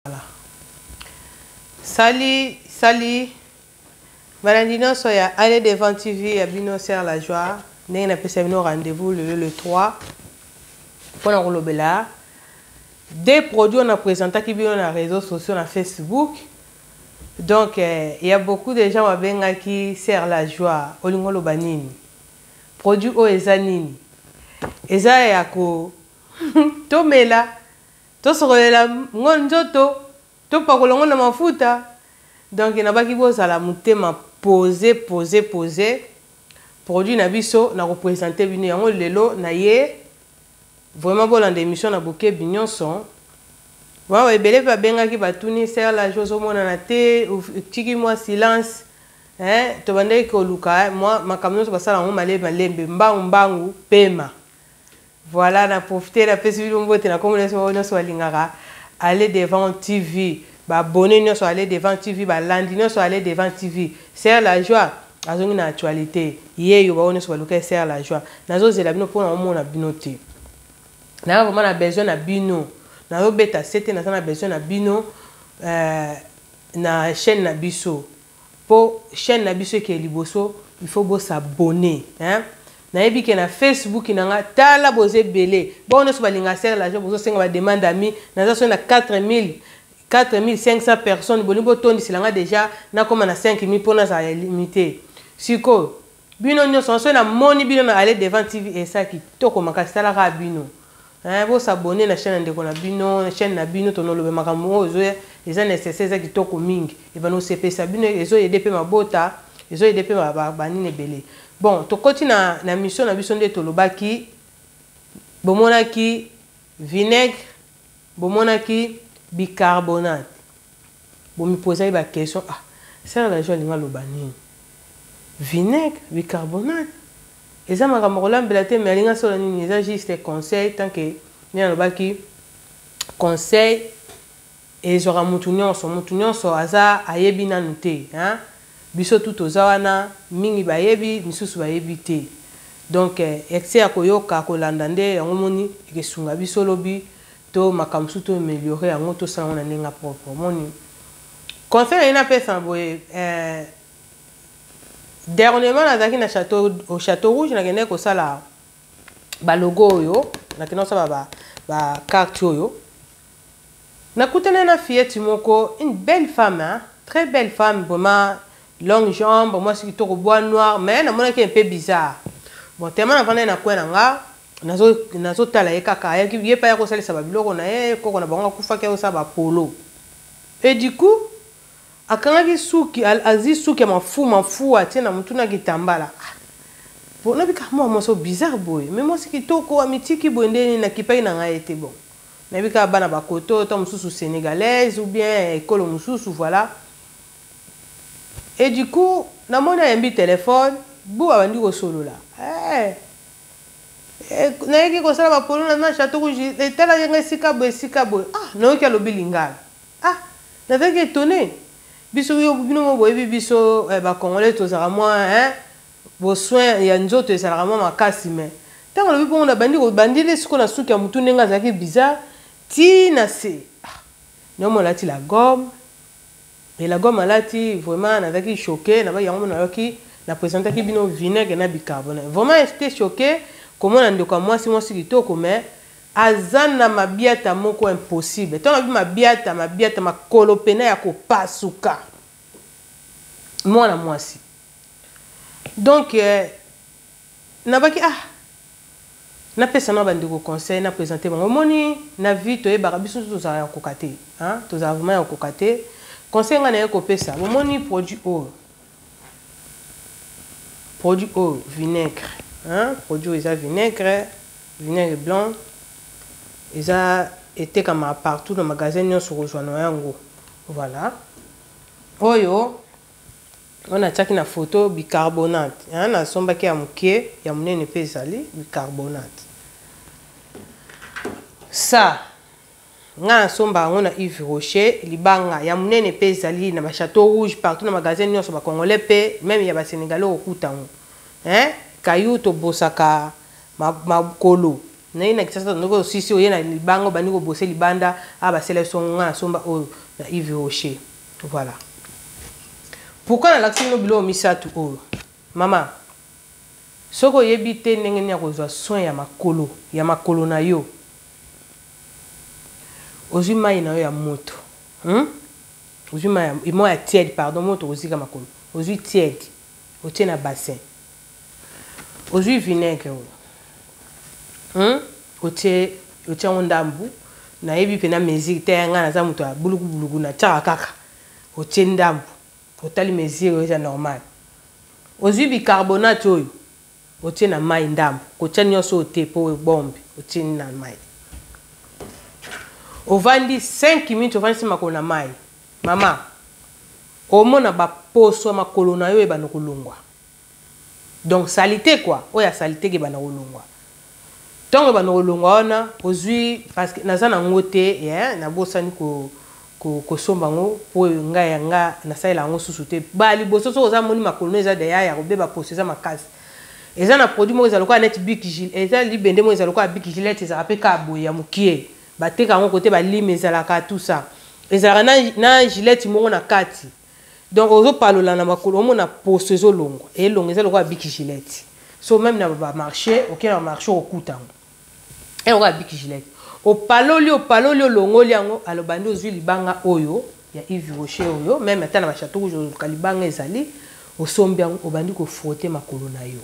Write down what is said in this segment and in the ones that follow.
Voilà. Sali. Valandino soya allez devant TV à Bino Serre la joie. N'est pas passé rendez-vous le 3. Pour la rolobela. Des produits on a présenté qui bien dans les réseaux sociaux, dans Facebook. Donc il y a beaucoup de gens qui serrent la joie. Olingolo banini. Produit o ezanini. Eza yako. To mela. To sorolela ngonjoto. To pakolongo na mafuta. Donc il y a qui vont à la mutema poser. Produit na biso na représenter bino yango lelo na ye. Vraiment bon dans l'émission na bouquet bignon son. Wa ebele ba benga ki batuni ser la chose au monde na te tiki moi silence. To bande ko luka moi makamno so basala ngo malembe mbangu pema. Voilà na profiter la pesi mbote na comme les so lingara aller devant TV. Ba abonné nous sur aller devant TV, ba landi nous sur aller devant TV. C'est la joie. Azongi na actualité. Hier yo ba on sur le c'est la joie. Nazo zela bino pour na mona binoté. Na vraiment na besoin na bino. Na yo beta c'était na besoin na bino na chaîne na biso. Pour chaîne na biso qui est liboso, il faut bo s'abonner, hein. Na yebi ke na Facebook nanga tala boze belé. Bon on sur balinga ser la joie bozo senga ba demande ami. Na zo na 4500 personnes, bon tondi silanga déjà na comme na 5000 pour na limité. Siko bino nyonso so na moni bino na aller devant TV et ça qui toko makasala ka bino. Hein bo s'abonner na chaîne ndeko na bino, na chaîne na bino tono lobe makambo ozo les nécessaires qui toko mingi. Et va no CP ça bino ezo aider pe mabota, ezo aider pe ba nini belé. Bon, to continue na mission na biso nde tolobaki bomona ki vinaigre, bomona ki bicarbonate. Bon, me poser la question, ah, c'est la joie de l'obani. Vinaigre, bicarbonate. Et ça m'a ramoré belate mais linga sur la ligne, ça juste conseil tant que ni a l'obaki conseil et j'aurai moutunion so aza ayebi na nuté, hein. Biso tout ozawana mingi bayebi, misusu bayebi te. Donc excès akoyoka kolandande ngomoni kesunga biso lobi to makamsu to améliorer en auto salon na ninga propre moni conseil ina pesa boye dernièrement nazaki na au château rouge na kende ko sala ba logo yo na kende sa ba carte yo na kutana na fillette moko une belle femme, hein? Très belle femme, vraiment longue jambe, moi c'est tout bois noir mais na mona qui un peu bizarre. Bon tellement avant na kwa nga nazo tala ekaka ya ki pa ya ko salisa ba biloko na ye ko na bango kufa ke osa ba polo. Et du coup akanga ki suki azi suki mafu atina mutuna kitambala. Bon na bika moi so bizarre boy mais moi c'est kitoko amitiki bondeni na kipai na nga été bon. Na bika bana ba koto to mususu sénégalaise ou bien école mususu voilà. Et du coup na mona yambi téléphone bu abandi ko solo là. Na yeki ko sala ba polo na château rouge etala yenga sika boy ah na yoki alobi lingala ah na veki étonné biso yo bino mo boyebi biso ba congolais tozara moi hein bo soin ya nzoto ezala vraiment makasi mais tant alobi bongo na bandi ko bandile siko na suki ya mutu nenga zaki bizarre ti na se no mo lati la gomme et la gomme alati vraiment na veki choqué na ba yango na yoki na présenté qui bino vinaigre na bicarbonate vraiment j'étais choqué comment on ndeko moi si kitoko mais azana mabiata moko impossible tant na mabiata makolopena ya ko pasuka moi si donc na baki ah na pesa na bandeko conseil na présenter bango moni na vie to e barabiso to za ya kokate hein to za vraiment ya kokate conseil ngana ya ko pesa moni produit vinaigre, hein? Produit vinaigre blanc, ils a été comme partout dans le magasin sur yango. Voilà. Oyo, on a tchaki na photo bicarbonate, hein? Na somba ki ya muke, ya munene pe sali bicarbonate. Ça, nga somba on a Yves Rocher, libanga ya munene pe sali na ba château rouge partout dans le magasin sur ba congolais pe, même ya ba sénégalais au kutango. Hein? Kayu to bosaka ma kolo na ina kisasa ndoko sisi oyena libango baniko bosser libanda aba sélection nga somba o na Yves Rocher. Voilà. Pourquoi na l'action no bilo misatu o mama soko yebite ndenge nya kozwa soin ya makolo na yo ozwi mai na yo ya moto ozwi mai mo ya tiède pardon moto ozika makolo ozwi tiède otie na bassin ozwi vinaigre otie ndambu na yebi pena mesure te nga na za moto ya buluku na tchaka kaka otie ndambu otali mesure eza normal ozwi bicarbonate oyo otie na mai ndambu kotia nyonso ote po bombe otie na mai ovandi 5 minutes ovandi makolo na mai mama omona ba poso makolo na yo e bana kolongwa donc salité quoi oya salité ke bana kolongwa tongo bana kolongwa ona ozwi parce que naza na ngote na bosani ko somba ngo po nga na saila ngo susu te ba liboso so oza moni makolo no eza de ya kobeba poso eza makasi eza na produit mo eza lokwa net Bic Gilette eza libende mo eza lokwa Bic Gilette eza pe ka boya mukie bateka ngo côté ba lime ezalaka tout ça ezalaka na Gilette mo na kati donc ozo palola na makolo mo na poso ezo longwa e longa eza lokwa Bic Gilette so même na ba marché OK na marché okutango e lokwa Bic Gilette o paloli longoli yango alobandi ozwi libanga oyo ya Yves Rocher oyo même ata na ba château rouge kalibanga ezali osombi yango obandi ko frotter makolo na yo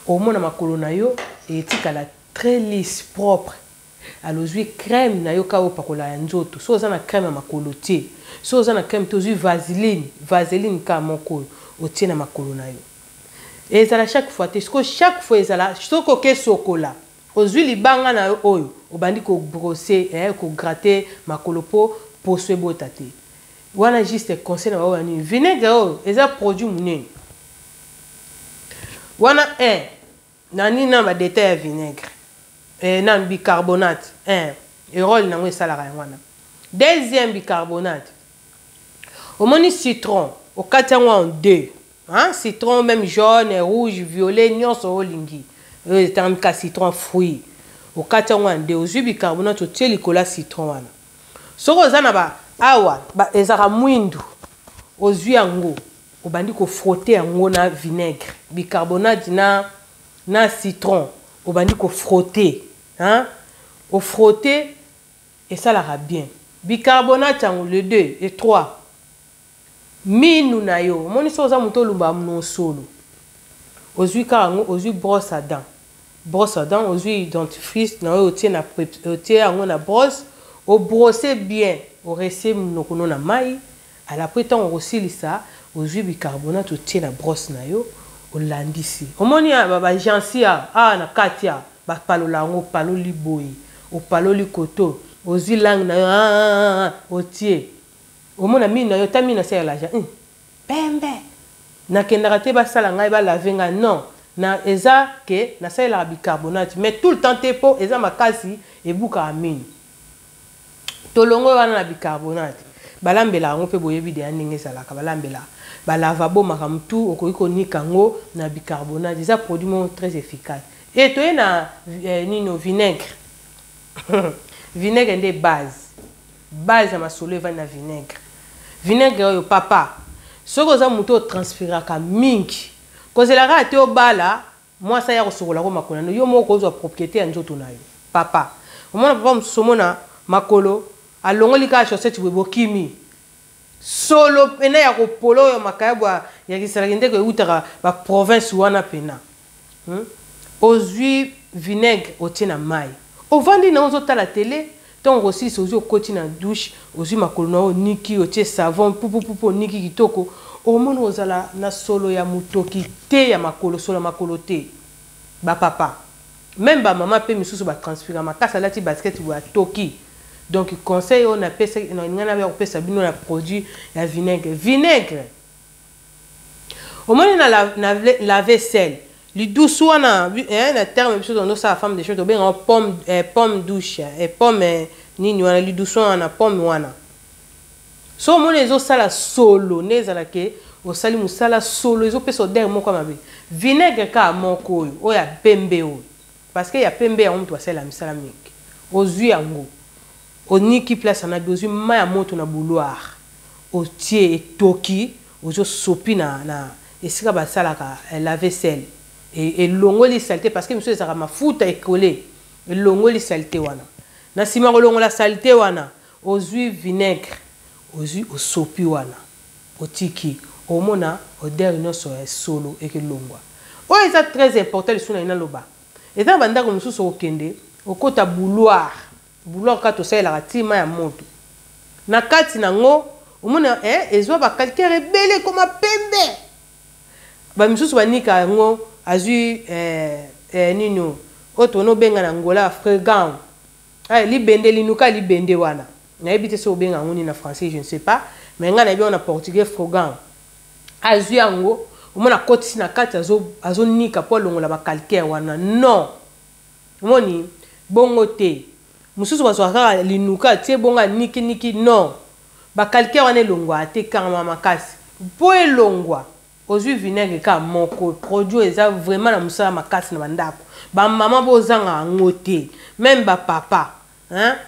omona makolo na yo etikala très lisse propre alozwi crème na yo ka opakola ya nzoto so oza na crème ya makolo te so oza na crème te ozwi vaseline ka moko otie na makolo na yo ezala chaque fois te chaque fois ezala soko ke sokola ozwi libanga na yo oyo obandi ko brosser ko gratter makolo po poso ebota te wana juste conseil na wani vinaigre oyo eza produit munene wana nani na ba détail ya vinaigre na bicarbonate rôle nango esalaka yango wana deuxième bicarbonate omoni citron okati yango en deux citron même jaune rouge violet nyonso olingi etangika citron fruit okati yango en deux ozwi bicarbonate otie likolo citron wana soko oza na ba awa ezaka mwindu ozwi yango obandi ko frotter yango na vinaigre bicarbonate na citron obandi ko frotter au frotter et ça la bien bicarbonate yango le 2 et 3 minu na yo moni so za muto lumba mno solo ozwi karango ozwi brosse à dents ozwi dentifrice na yo otie yango na brosse o brosser bien o rester mnokono na mai à la après temps osilisa ozwi bicarbonate otie na brosse na yo olandisi omoni ba jansia na katia ba palola ngo paloli boy o paloli koto ozwi langue na yo otie omona mine na yo tami na sala ja pembe na kendaka te ba sala ngai ba lavenga non na eza ke na sala bicarbonate mais tout le temps te po eza makasi ebuka amine tolongo wana na bicarbonate balambela ngo pe boyebi de ndenge salaka balambela balavabo makamtu okoki nika ngo na bicarbonate eza produit très efficace et toye na nino vinaigre vinaigre nde base ya masolo evani na vinaigre oyo papa soki oza moto otransféraka mingi kozelaka ate obala mwasa ya kosokolako makolo na yo moko kozwa propriété ya nzoto na yo papa omona papa mosusu omona makolo alongoli kaka chaussette boye bokimi solo pena ya kopolo oyo makayabwa ya kisalaki ndeko eutaka baprovince wana pena ozwi vinaigre otie na mai ovandi na ozotala tele ntongo osilisa ozwi okoti na douche ozwi makolo na oyo niki otie savon pupupupu niki kitoko omona ozala na solo ya motoki te ya makolo solo ya makolo te bapapa même bamama mpe misusu batransfera makasi alati basket boya toki donc conseil on apesa ngana ba kopesa bino na produit ya vinaigre omoni na la vaisselle li douce wana na terme biso dans sa femme de chose to benga pomme douce et pomme nini wana li douce wana pomme wana so omoni ezo sala solo nezala ke osali musala solo ezo pesa odere moko mabe vinaigre ka moko oyo ya pembe oyo parce que ya pembe ya mutu asala misala mingi ozwi yango oniki place na ozwi ma ya moto na bouloir otie etoki ozo sopi na esika basalaka la vaisselle et longoli saleté parce que monsieur ezaka mafuta ekole longoli saleté wana na sima kolongola saleté wana ozwi vinaigre ozwi osopi wana otiki omona odeur nyonso ya solo ekelongwa oyo eza très important lisu na ina loba eza bandako mosusu okende okota bouloir kati osalelaka ntima ya moto na kati nango omona ezwa bakaltere ebele koma pembe bamisusu banika yango azwi nino oyo tonobenga na ngola frégan libende linuka libende wana nayebi te so obenga yango nini na français je ne sais pas mais nga nayebi na portugais frégan azwi yango omona kotisi na kati azonika mpo alongola bakaltere wana non omoni bongo te mosusu bazwaka kaka linuka atie bongo anikiniki non bakaltere wana elongwa te kangama makasi mpo elongwa ozwi vinaigre ka moko produit eza vraiment na mosala makasi na bandako bamama bozanga yango te même bapapa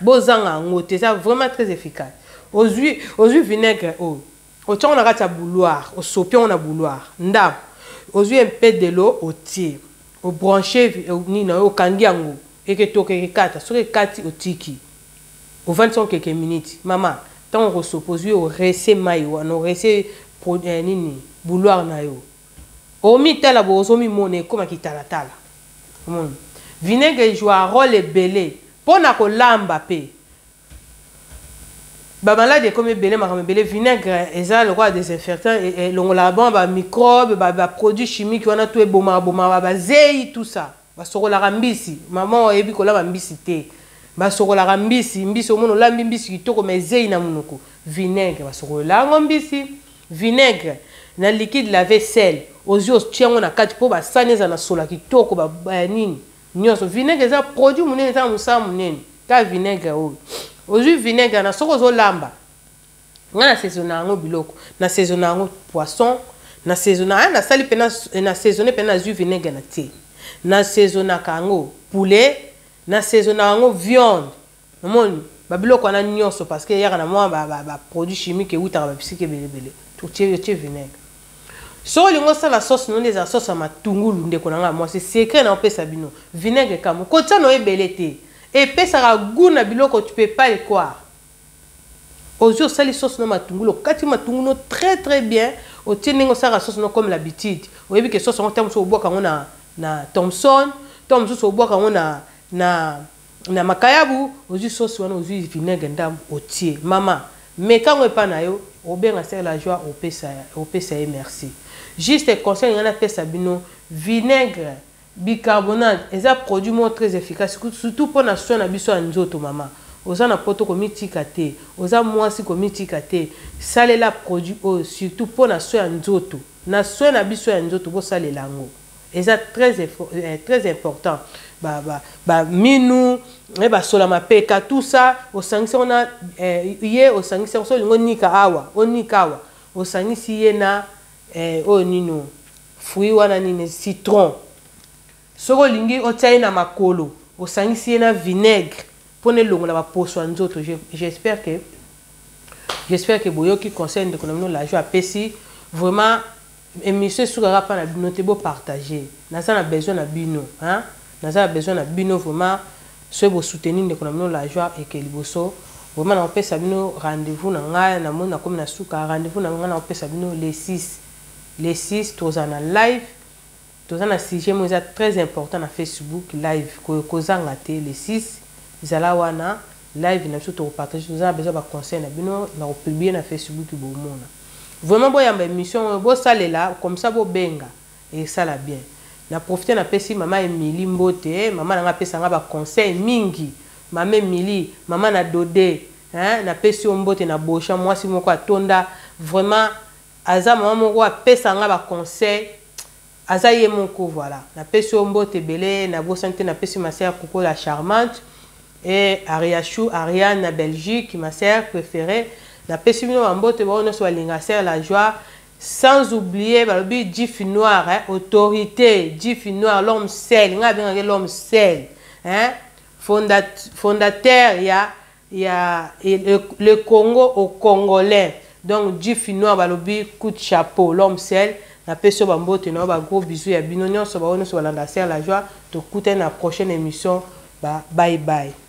bozanga yango te eza vraiment très efficace ozwi vinaigre oyo otiango na kati ya bouloir osopi yango na bouloir ndambo ozwi un peu de l'eau otie obranche nini okangi yango eketoka ekekata soki ekati otiki ovandisi yango quelques minutes mama ntango kosopa ozwi orese mai wana orese nini bouloir na yo omitala bo ozomimona ekomaki talatala omoni vinaigre ejoua role ebele mpo na kolamba mpe bamaladi ekomi ebele makambo ebele vinaigre eza lokola désinfectant elongolaka bon bamicrobe baproduit chimique wana to ebomaka bazei tout ça basokolaka mbisi mama oyebi kolamba mbisi te basokolaka mbisi omona olambi mbisi kitoko ma ezei na monoko vinaigre basokolola yango mbisi vinaigre na liquide la vaisselle ozwi otia yango na kati mpo basani eza na sola kitoko nini nyonso vinaigre eza produit monene eza na mosala monene ka vinaigre oyo ozwi vinaigre na soki ozolamba nga na saisonne yango biloko na saisonne yango poisson na saisonne nasali mpe na saisonne mpe nazwi vinaigre na te na saisonnaka yango poulet na saisonne yango viande omoni babiloko wana nyonso parce que eyaka na mwa baproduit chimique eutaka babisiki ebelebele otie vinaigre so olingi osala sauce noni ezala sauce ya matungulu ndeko na nga mwasi secret na opesa bino vinaigre kamo kotia na oyebele te epesaka goût na biloko tu peux pas le croire ozwi osali sauce na matungulu okati matungulu très très bien otie ndenge osalaka sauce no comme l'habitude oyebi ke sauce yango ntango mosusu obwaka yango na Thomson ntango mosusu obwaka yango na makayabu ozwi sauce wana ozwi vinaigre ndambo otie mama mekango epa na yo obenga ser la joie opesa ye merci juste conseil ngana pesa bino vinaigre bicarbonate eza produit mo très efficace surtout pour na soin na biso ya nzoto mama oza na poto komitika te oza mwasi komitika te salela produit oyo surtout pour na soin ya nzoto na soin na biso ya nzoto bosalela yango eza très important minu basola mapeka tout ça osangisi ona ye osangisi so lingo nika awa osangisi ye na oyo nino fruit wana nini citron soko olingi otia ye na makolo osangisi ye na vinaigre mpona elongola baposo ya nzoto j'espère que boyoki conseil ndeko na bino la joie apesi vraiment émission esukaka mpa na bino te bopartage naza na besoin na bino naza na besoin na bino vraiment soki bosoutenir ndeko na bino la joie eke liboso vraiment nakopesa bino rendez-vous na ngai namoni nakomi na suka rendez-vous na ngai nakopesa bino les 6 toza na live toza na sujet mo eza très important na Facebook live kozanga te les 6 ezala wana live na biso tokopartage toza na besoin baconseil na bino na kopublie na Facebook bomona vraiment boyamba émission bosalela comme ça bobenga esala bien na profiter na pesi mama Emily Mbote mama nanga pesa nga baconseil mingi mama Emily mama na Dodé na pesi Mbote na Bosha mwasi moko atonda vraiment aza mama moko apesa nga baconseil aza ye moko voilà na pesi Mbote belé na bosante na pesi ma sœur Coco la charmante et Ariane na Belgique ma sœur préférée na pesi bino Mbote ba ono so linga sœur la joie sans oublier balobi Jif Noir, hein, autorité, Jif Noir, l'homme seul, l'homme seul, hein, fondateur, il y a le Congo au Congolais. Donc Jif Noir balobi coup de chapeau, l'homme seul. Na peso bambo te na ba gros bisous ya bino nyonso ba ono so balanda ser la joie to kuta na prochaine émission. Bye bye.